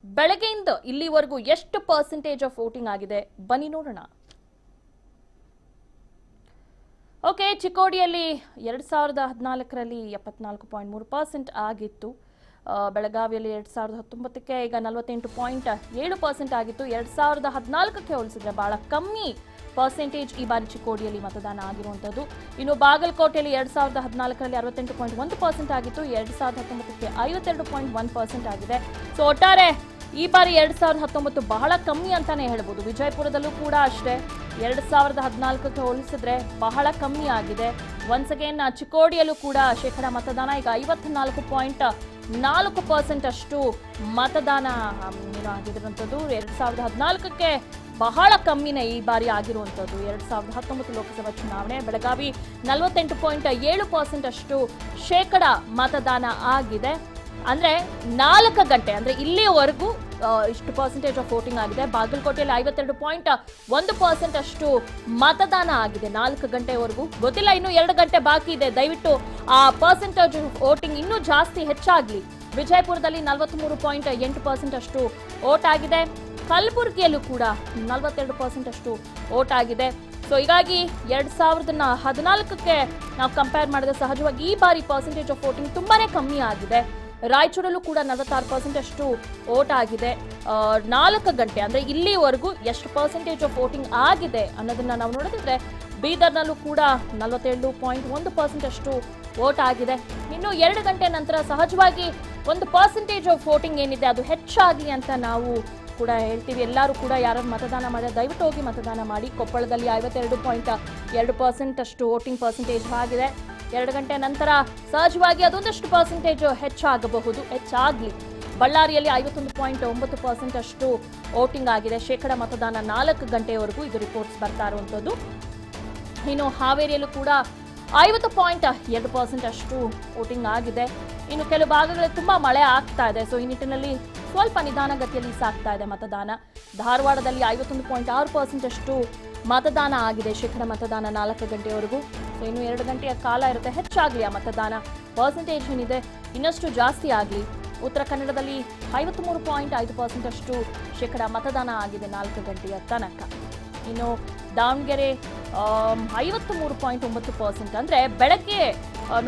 ಬೆಳಗ್ಗೆಯಿಂದ ಇಲ್ಲಿವರೆಗೂ ಎಷ್ಟು ಪರ್ಸೆಂಟೇಜ್ ಆಫ್ ವೋಟಿಂಗ್ ಆಗಿದೆ ಬನ್ನಿ ನೋಡೋಣ. ಓಕೆ, ಚಿಕ್ಕೋಡಿಯಲ್ಲಿ 2014ರಲ್ಲಿ 74.3% ಆಗಿತ್ತು. ಬೆಳಗಾವಿಯಲ್ಲಿ 2019ಕ್ಕೆ ಈಗ 48.7% ಆಗಿತ್ತು. 2014ಕ್ಕೆ ಹೋಲಿಸಿದ್ರೆ ಬಹಳ ಕಮ್ಮಿ ಪರ್ಸೆಂಟೇಜ್ ಈ ಬಾರಿ ಚಿಕ್ಕೋಡಿಯಲ್ಲಿ ಮತದಾನ ಆಗಿರುವಂಥದ್ದು. ಇನ್ನು ಬಾಗಲಕೋಟೆಯಲ್ಲಿ 2014ರಲ್ಲಿ 68.1% ಆಗಿತ್ತು. 2019ಕ್ಕೆ 52.1% ಆಗಿದೆ. ಸೊ ಒಟ್ಟಾರೆ ಈ ಬಾರಿ 2019 ಬಹಳ ಕಮ್ಮಿ ಅಂತಾನೆ ಹೇಳ್ಬೋದು. ವಿಜಯಪುರದಲ್ಲೂ ಕೂಡ ಅಷ್ಟೇ 2014ಕ್ಕೆ ಹೋಲಿಸಿದ್ರೆ ಬಹಳ ಕಮ್ಮಿ ಆಗಿದೆ. ಒನ್ಸ್ ಅಗೇನ್ ಚಿಕ್ಕೋಡಿಯಲ್ಲೂ ಕೂಡ ಶೇಕಡ ಮತದಾನ ಈಗ 54.4% ಅಷ್ಟು ಮತದಾನ ಆಗಿರುವಂಥದ್ದು. 2014ಕ್ಕೆ ಬಹಳ ಕಮ್ಮಿನೇ ಈ ಬಾರಿ ಆಗಿರುವಂಥದ್ದು. 2019 ಲೋಕಸಭಾ ಚುನಾವಣೆ ಬೆಳಗಾವಿ 48.7% ಅಷ್ಟು ಶೇಕಡ ಮತದಾನ ಆಗಿದೆ. ಅಂದ್ರೆ 4 ಗಂಟೆ ಅಂದ್ರೆ ಇಲ್ಲಿವರೆಗೂ ಇಷ್ಟು ಪರ್ಸೆಂಟೇಜ್ ಆಫ್ ವೋಟಿಂಗ್ ಆಗಿದೆ. ಬಾಗಲಕೋಟೆಯಲ್ಲಿ 52.1% ಅಷ್ಟು ಮತದಾನ ಆಗಿದೆ 4 ಗಂಟೆವರೆಗೂ. ಗೊತ್ತಿಲ್ಲ, ಇನ್ನು 2 ಗಂಟೆ ಬಾಕಿ ಇದೆ. ದಯವಿಟ್ಟು ಆ ಪರ್ಸೆಂಟೇಜ್ ವೋಟಿಂಗ್ ಇನ್ನೂ ಜಾಸ್ತಿ ಹೆಚ್ಚಾಗ್ಲಿ. ವಿಜಯಪುರದಲ್ಲಿ 43.8% ಅಷ್ಟು ವೋಟ್ ಆಗಿದೆ. ಕಲಬುರಗಿಯಲ್ಲೂ ಕೂಡ 42% ಅಷ್ಟು ವೋಟ್ ಆಗಿದೆ. ಸೊ ಹೀಗಾಗಿ 2014ಕ್ಕೆ ನಾವು ಕಂಪೇರ್ ಮಾಡಿದ್ರೆ ಸಹಜವಾಗಿ ಈ ಬಾರಿ ಪರ್ಸೆಂಟೇಜ್ ಆಫ್ ವೋಟಿಂಗ್ ತುಂಬಾನೇ ಕಮ್ಮಿ ಆಗಿದೆ. ರಾಯಚೂರಲ್ಲೂ ಕೂಡ 46% ಅಷ್ಟು ವೋಟ್ ಆಗಿದೆ. 4 ಗಂಟೆ ಅಂದ್ರೆ ಇಲ್ಲಿವರೆಗೂ ಎಷ್ಟು ಪರ್ಸೆಂಟೇಜ್ ಆಫ್ ವೋಟಿಂಗ್ ಆಗಿದೆ ಅನ್ನೋದನ್ನ ನಾವು ನೋಡಿದ್ರೆ ಬೀದರ್ನಲ್ಲೂ ಕೂಡ 47.1% ಅಷ್ಟು ವೋಟ್ ಆಗಿದೆ. ಇನ್ನು 2 ಗಂಟೆ ನಂತರ ಸಹಜವಾಗಿ ಒಂದು ಪರ್ಸೆಂಟೇಜ್ ಆಫ್ ವೋಟಿಂಗ್ ಏನಿದೆ ಅದು ಹೆಚ್ಚಾಗಲಿ ಅಂತ ನಾವು ಕೂಡ ಹೇಳ್ತೀವಿ. ಎಲ್ಲರೂ ಕೂಡ ಯಾರು ಮತದಾನ ಮಾಡಿದ್ರೆ ದಯವಿಟ್ಟು ಹೋಗಿ ಮತದಾನ ಮಾಡಿ. ಕೊಪ್ಪಳದಲ್ಲಿ 52.2% ಅಷ್ಟು ವೋಟಿಂಗ್ ಪರ್ಸೆಂಟೇಜ್ ಆಗಿದೆ. 2 ಗಂಟೆ ನಂತರ ಸಹಜವಾಗಿ ಅದೊಂದಷ್ಟು ಪರ್ಸೆಂಟೇಜ್ ಹೆಚ್ಚಾಗಬಹುದು, ಹೆಚ್ಚಾಗ್ಲಿ. ಬಳ್ಳಾರಿಯಲ್ಲಿ 51.9% ಅಷ್ಟು ವೋಟಿಂಗ್ ಆಗಿದೆ. ಶೇಕಡ ಮತದಾನ 4 ಗಂಟೆಯವರೆಗೂ ಇದು ರಿಪೋರ್ಟ್ಸ್ ಬರ್ತಾ ಇರುವಂಥದ್ದು. ಇನ್ನು ಹಾವೇರಿಯಲ್ಲೂ ಕೂಡ 50.2% ಅಷ್ಟು ವೋಟಿಂಗ್ ಆಗಿದೆ. ಇನ್ನು ಕೆಲವು ಭಾಗಗಳಲ್ಲಿ ತುಂಬಾ ಮಳೆ ಆಗ್ತಾ ಇದೆ. ಸೊ ಈ ನಿಟ್ಟಿನಲ್ಲಿ ಸ್ವಲ್ಪ ನಿಧಾನಗತಿಯಲ್ಲಿ ಸಾಗ್ತಾ ಇದೆ ಮತದಾನ. ಧಾರವಾಡದಲ್ಲಿ 51.6% ಅಷ್ಟು ಮತದಾನ ಆಗಿದೆ. ಶೇಕಡ ಮತದಾನ 4 ಗಂಟೆವರೆಗೂ. ಸೊ ಇನ್ನು 2 ಗಂಟೆಯ ಕಾಲ ಇರುತ್ತೆ, ಹೆಚ್ಚಾಗ್ಲಿ ಆ ಮತದಾನ ಪರ್ಸೆಂಟೇಜ್ ಏನಿದೆ ಇನ್ನಷ್ಟು ಜಾಸ್ತಿ ಆಗಲಿ. ಉತ್ತರ ಕನ್ನಡದಲ್ಲಿ 53.5% ಅಷ್ಟು ಶೇಕಡ ಮತದಾನ ಆಗಿದೆ 4 ಗಂಟೆಯ ತನಕ. ಇನ್ನು ದಾವಣಗೆರೆ 53.9%. ಅಂದ್ರೆ ಬೆಳಗ್ಗೆ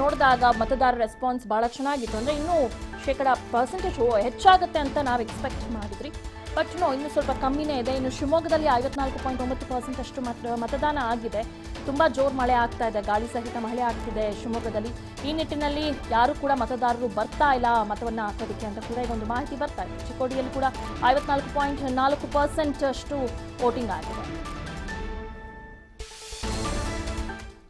ನೋಡಿದಾಗ ಮತದಾರರ ರೆಸ್ಪಾನ್ಸ್ ಬಹಳ ಚೆನ್ನಾಗಿತ್ತು. ಅಂದ್ರೆ ಇನ್ನೂ ಶೇಕಡ ಪರ್ಸೆಂಟೇಜ್ ಹೆಚ್ಚಾಗುತ್ತೆ ಅಂತ ನಾವು ಎಕ್ಸ್ಪೆಕ್ಟ್ ಮಾಡಿದ್ರಿ, ಬಟ್ ಇನ್ನು ಸ್ವಲ್ಪ ಕಮ್ಮಿನೇ ಇದೆ. ಇನ್ನು ಶಿವಮೊಗ್ಗದಲ್ಲಿ 54.9% ಅಷ್ಟು ಮತದಾನ ಆಗಿದೆ. ತುಂಬಾ ಜೋರು ಮಳೆ ಆಗ್ತಾ ಇದೆ, ಗಾಳಿ ಸಹಿತ ಮಳೆ ಆಗ್ತಿದೆ ಶಿವಮೊಗ್ಗದಲ್ಲಿ. ಈ ನಿಟ್ಟಿನಲ್ಲಿ ಯಾರು ಕೂಡ ಮತದಾರರು ಬರ್ತಾ ಇಲ್ಲ ಮತವನ್ನ ಹಾಕೋದಕ್ಕೆ ಅಂತ ಕೂಡ ಇದೊಂದು ಮಾಹಿತಿ ಬರ್ತಾ ಇದೆ. ಚಿಕ್ಕೋಡಿಯಲ್ಲಿ ಕೂಡ 54.4% ಅಷ್ಟು ವೋಟಿಂಗ್ ಆಗಿದೆ.